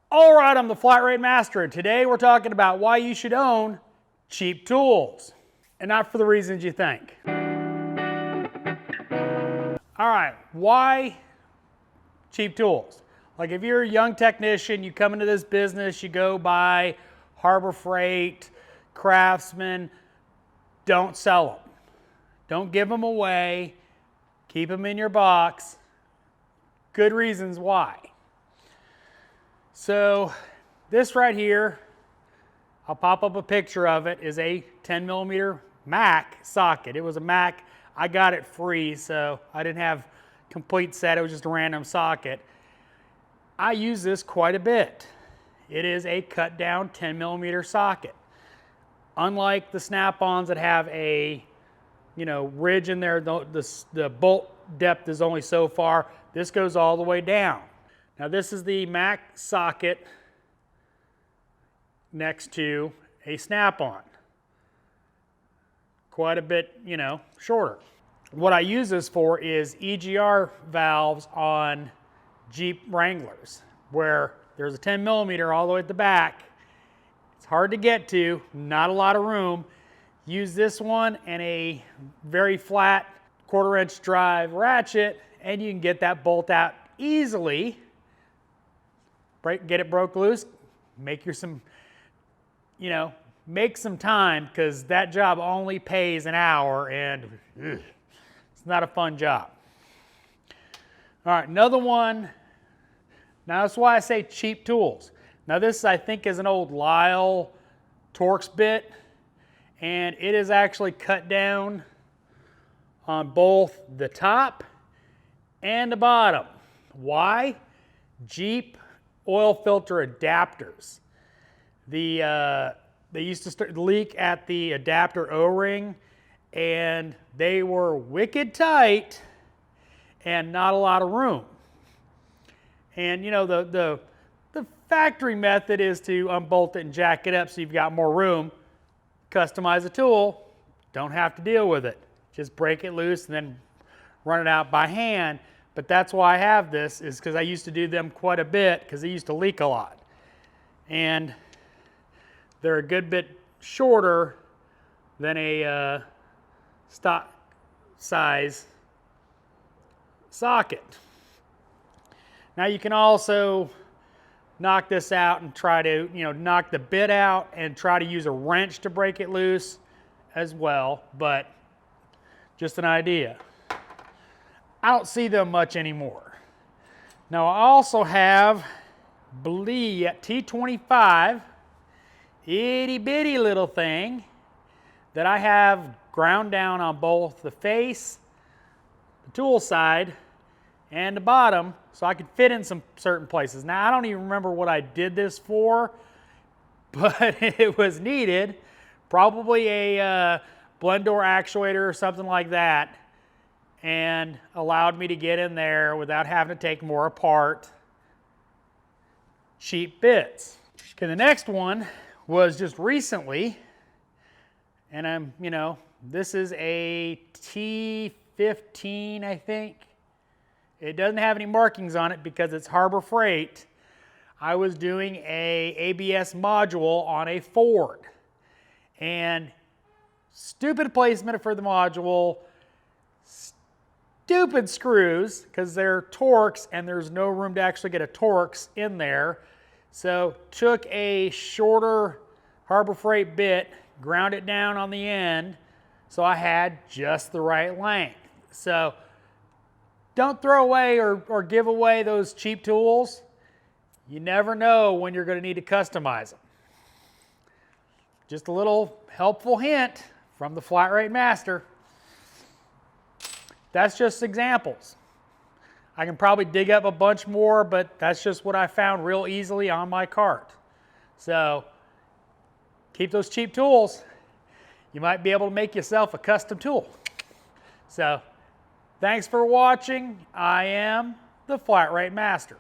All right, I'm the Flat Rate Master, and today we're talking about why you should own cheap tools, and not for the reasons you think. All right, why cheap tools? Like if you're a young technician, you come into this business, you go buy Harbor Freight, Craftsman, don't sell them. Don't give them away. Keep them in your box. Good reasons why. So this right here, I'll pop up a picture of it, is a 10mm Mac socket. It was a Mac. I got it free, so I didn't have complete set. It was just a random socket. I use this quite a bit. It is a cut down 10mm socket. Unlike the snap-ons that have a ridge in there, the bolt depth is only so far. This goes all the way down. Now this is the Mac socket next to a snap-on. Quite a bit, shorter. What I use this for is EGR valves on Jeep Wranglers, where there's a 10mm all the way at the back. It's hard to get to, not a lot of room. Use this one and a very flat 1/4" drive ratchet, and you can get that bolt out easily. Get it broke loose, make some time, because that job only pays an hour, and it's not a fun job. All right, another one. Now that's why I say cheap tools. Now this, I think, is an old Lyle Torx Bit, and it is actually cut down on both the top and the bottom. Why? Jeep oil filter adapters. They used to leak at the adapter O-ring, and they were wicked tight and not a lot of room. And the factory method is to unbolt it and jack it up so you've got more room. Customize a tool, don't have to deal with it. Just break it loose and then run it out by hand. But that's why I have this, is because I used to do them quite a bit because they used to leak a lot. And they're a good bit shorter than a stock size socket. Now you can also knock this out and try to, knock the bit out and try to use a wrench to break it loose as well, but just an idea. I don't see them much anymore. Now I also have T25, itty bitty little thing that I have ground down on both the face, the tool side, and the bottom, so I could fit in some certain places. Now I don't even remember what I did this for, but it was needed. Probably a blend door actuator or something like that, and allowed me to get in there without having to take more apart. Cheap bits. Okay, the next one was just recently, and this is a T15, I think. It doesn't have any markings on it because it's Harbor Freight. I was doing a ABS module on a Ford, and stupid placement for the module, stupid screws, because they're Torx and there's no room to actually get a Torx in there. So took a shorter Harbor Freight bit, ground it down on the end so I had just the right length. So don't throw away or give away those cheap tools. You never know when you're going to need to customize them. Just a little helpful hint from the Flat Rate Master. That's just examples. I can probably dig up a bunch more, but that's just what I found real easily on my cart. So keep those cheap tools. You might be able to make yourself a custom tool. So thanks for watching. I am the Flat Rate Master.